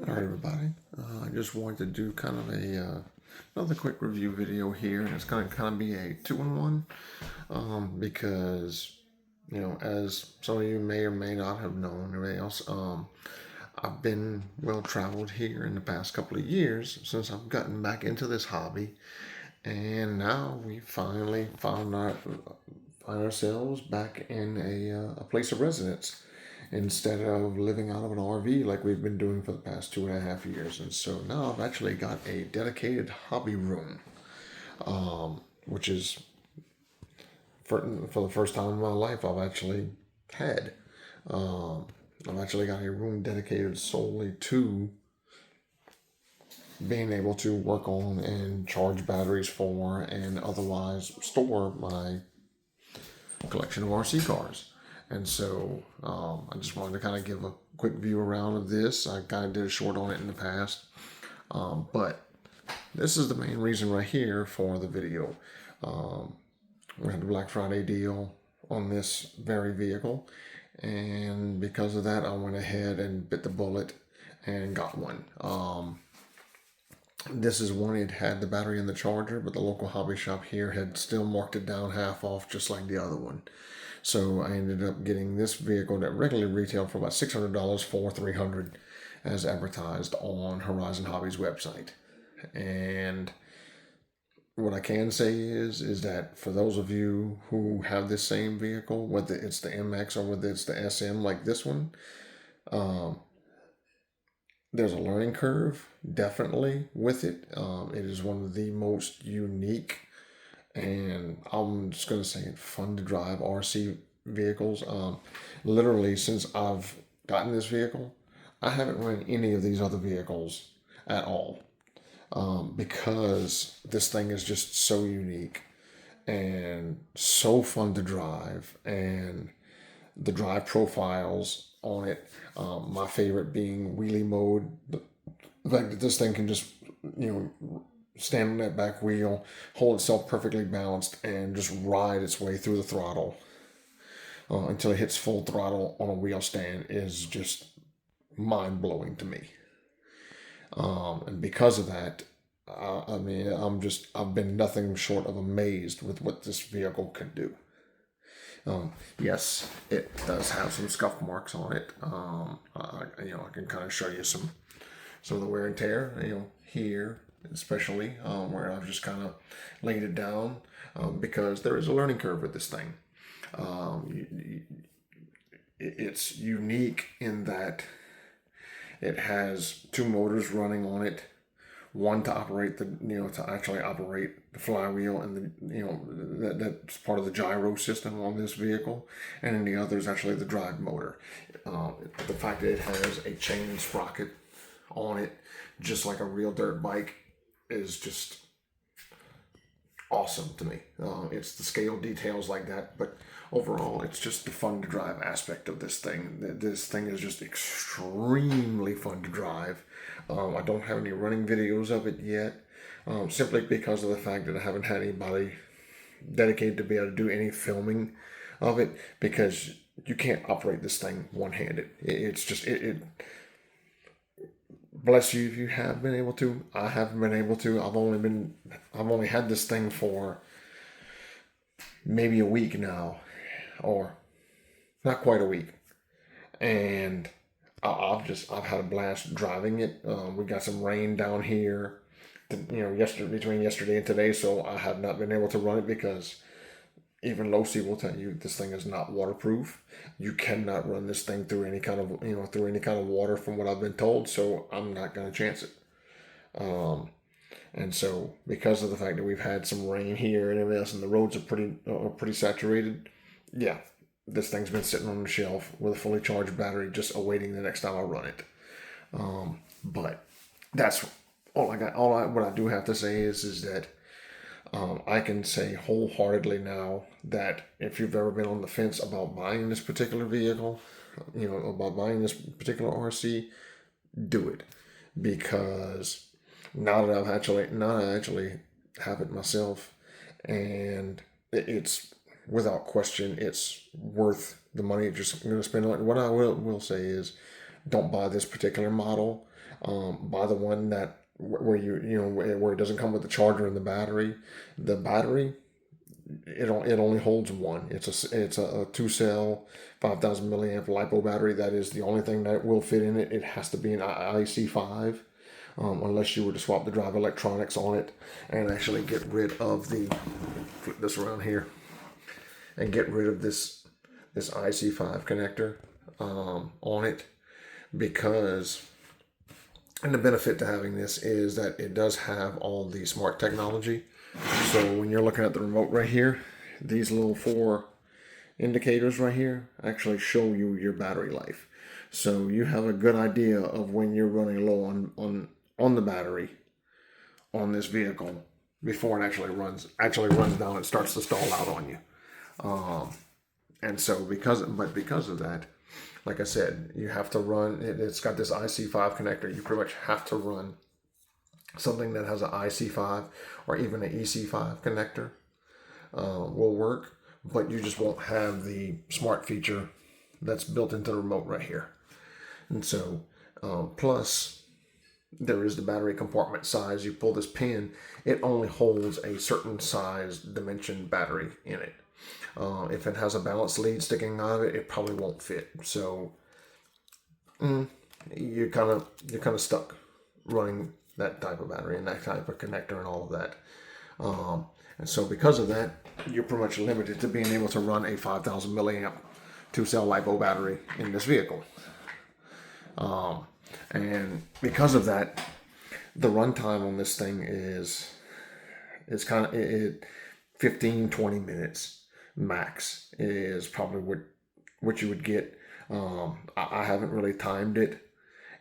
All right, everybody. I just wanted to do kind of another quick review video here, and it's going to kind of be a two-in-one because as some of you may or may not have known, everybody else, I've been well traveled here in the past couple of years since I've gotten back into this hobby, and now we finally find ourselves back in a place of residence instead of living out of an RV like we've been doing for the past 2.5 years. And so now I've actually got a dedicated hobby room, which is for the first time in my life I've actually had. Um, I've actually got a room dedicated solely to being able to work on and charge batteries for and otherwise store my collection of RC cars. And so I just wanted to kind of give a quick view around of this. I kind of did a short on it in the past. But this is the main reason right here for the video. We had the Black Friday deal on this very vehicle. And because of that, I went ahead and bit the bullet and got one. This is one, it had the battery and the charger, but the local hobby shop here had still marked it down half off, just like the other one. So I ended up getting this vehicle that regularly retailed for about $600 for $300 as advertised on Horizon Hobbies website. And what I can say is that for those of you who have this same vehicle, whether it's the MX or whether it's the SM like this one, um, there's a learning curve definitely with it. It is one of the most unique and I'm just going to say it, fun to drive RC vehicles. Literally, since I've gotten this vehicle, I haven't run any of these other vehicles at all because this thing is just so unique and so fun to drive, and the drive profiles on it. My favorite being wheelie mode. The fact that this thing can just stand on that back wheel, hold itself perfectly balanced, and just ride its way through the throttle until it hits full throttle on a wheel stand is just mind blowing to me. And because of that, I've been nothing short of amazed with what this vehicle can do. Yes, it does have some scuff marks on it. I can kind of show you some of the wear and tear. Here especially where I've just kind of laid it down because there is a learning curve with this thing. It's unique in that it has two motors running on it. One to operate to actually operate the flywheel and that's part of the gyro system on this vehicle, and then the other is actually the drive motor. The fact that it has a chain sprocket on it, just like a real dirt bike, is just awesome to me. It's the scale details like that, but overall, it's just the fun to drive aspect of this thing. This thing is just extremely fun to drive. I don't have any running videos of it yet, simply because of the fact that I haven't had anybody dedicated to be able to do any filming of it, because you can't operate this thing one-handed. It's just it bless you if you have been able to. I haven't been able to. I've only had this thing for maybe a week now, or not quite a week, and I've had a blast driving it. We got some rain down here, yesterday, between yesterday and today, so I have not been able to run it because even Losi will tell you this thing is not waterproof. You cannot run this thing through any kind of water, from what I've been told. So I'm not going to chance it. And so because of the fact that we've had some rain here and everything else, and the roads are pretty saturated, yeah, this thing's been sitting on the shelf with a fully charged battery, just awaiting the next time I run it. But that's all I got. What I do have to say is that I can say wholeheartedly now that if you've ever been on the fence about buying this particular vehicle, about buying this particular RC, do it, because now that I actually have it myself, and it's without question it's worth the money you're just going to spend on it. What I will say is, don't buy this particular model. Buy the one that where where it doesn't come with the charger and the battery. The battery, it only holds one. It's a 2 cell 5,000 milliamp LiPo battery. That is the only thing that will fit in it. It has to be an IC5, unless you were to swap the drive electronics on it and actually get rid of the, flip this around here, and get rid of this IC5 connector on it, because, and the benefit to having this is that it does have all the smart technology. So when you're looking at the remote right here, these little 4 indicators right here actually show you your battery life. So you have a good idea of when you're running low on the battery on this vehicle before it actually runs down and starts to stall out on you. And so because of that, like I said, you have to run, it's got this IC5 connector. You pretty much have to run something that has an IC5 or even an EC5 connector will work, but you just won't have the smart feature that's built into the remote right here. And so, plus there is the battery compartment size. You pull this pin, it only holds a certain size dimension battery in it. If it has a balanced lead sticking out of it, it probably won't fit. So you're kind of stuck running that type of battery and that type of connector and all of that. And so because of that, you're pretty much limited to being able to run a 5,000 milliamp 2-cell LiPo battery in this vehicle. And because of that, the runtime on this thing is kind of 15-20 minutes max is probably what you would get. I haven't really timed it,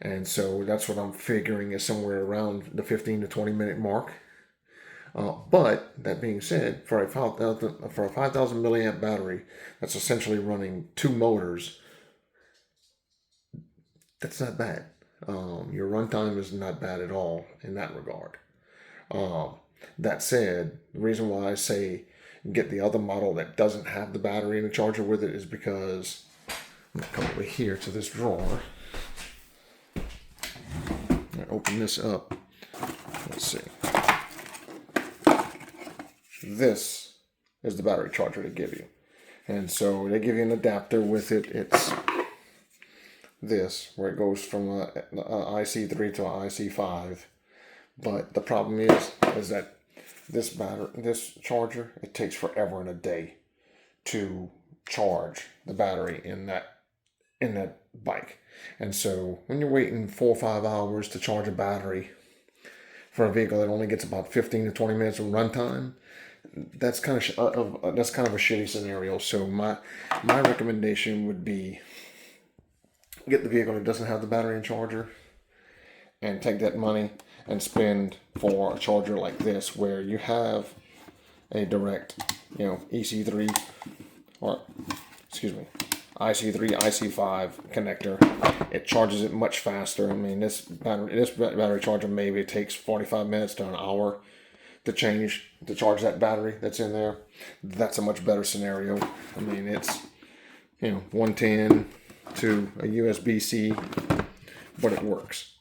and so that's what I'm figuring is somewhere around the 15 to 20 minute mark. But that being said, for a 5,000 milliamp battery that's essentially running 2 motors, that's not bad. Your runtime is not bad at all in that regard. That said, the reason why I say get the other model that doesn't have the battery and the charger with it is because, I'm going to come over here to this drawer. I open this up. Let's see. This is the battery charger they give you. And so they give you an adapter with it. It's this, where it goes from a IC3 to an IC5. But the problem is that this charger, it takes forever and a day to charge the battery in that bike. And so when you're waiting 4 or 5 hours to charge a battery for a vehicle that only gets about 15 to 20 minutes of runtime, that's kind of a shitty scenario. So my recommendation would be get the vehicle that doesn't have the battery and charger, and take that money and spend for a charger like this, where you have a direct, EC3 or IC3, IC5 connector. It charges it much faster. I mean, this battery charger maybe takes 45 minutes to an hour to charge that battery that's in there. That's a much better scenario. I mean, it's 110 to a USB-C, but it works.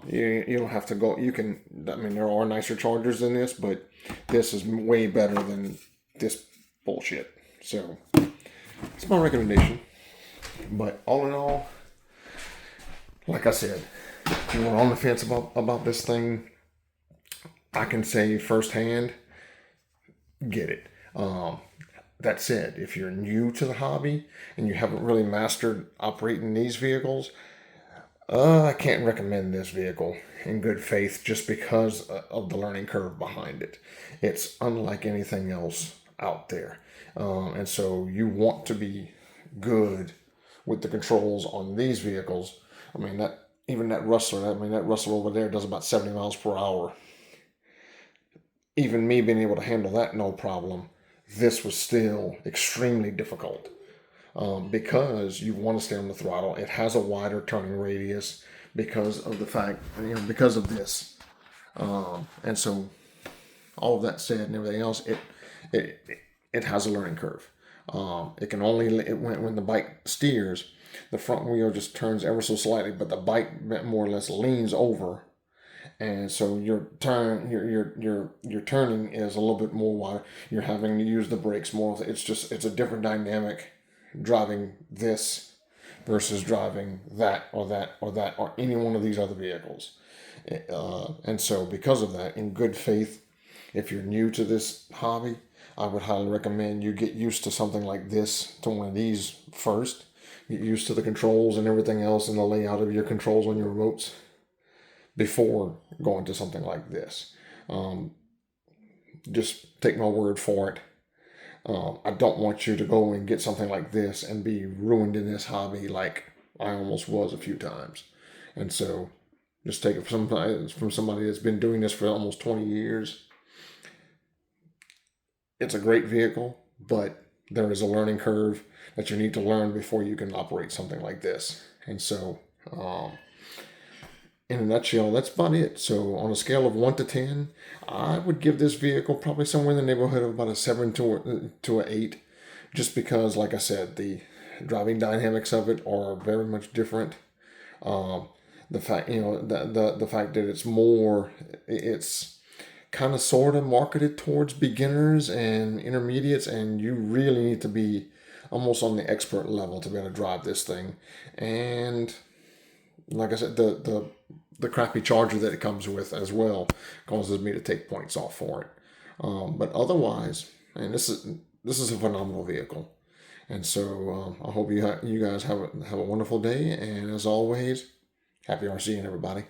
You don't have to go. You can. I mean, there are nicer chargers than this, but this is way better than this bullshit. So it's my recommendation. But all in all, like I said, if you were on the fence about this thing, I can say firsthand, get it. That said, if you're new to the hobby and you haven't really mastered operating these vehicles, I can't recommend this vehicle in good faith just because of the learning curve behind it. It's unlike anything else out there. And so you want to be good with the controls on these vehicles. I mean, that Rustler over there does about 70 miles per hour. Even me being able to handle that, no problem. This was still extremely difficult. Because you want to stay on the throttle. It has a wider turning radius because of the fact, because of this. And so all of that said and everything else, it has a learning curve. When the bike steers, the front wheel just turns ever so slightly, but the bike more or less leans over, and so your turning is a little bit more wide. You're having to use the brakes more. It's a different dynamic driving this versus driving that or that or that or any one of these other vehicles. And so because of that, in good faith, if you're new to this hobby, I would highly recommend you get used to something like this, to one of these first. Get used to the controls and everything else and the layout of your controls on your remotes before going to something like this. Um, just take my word for it. I don't want you to go and get something like this and be ruined in this hobby like I almost was a few times. And so just take it from somebody that's been doing this for almost 20 years. It's a great vehicle, but there is a learning curve that you need to learn before you can operate something like this. And so, in a nutshell, that's about it. So, on a scale of 1 to 10, I would give this vehicle probably somewhere in the neighborhood of about a 7 to an 8, just because, like I said, the driving dynamics of it are very much different. The fact, the fact that it's kind of sort of marketed towards beginners and intermediates, and you really need to be almost on the expert level to be able to drive this thing. And like I said, the crappy charger that it comes with as well causes me to take points off for it. But otherwise, and this is a phenomenal vehicle. And so I hope you guys have a wonderful day. And as always, happy RCing, everybody.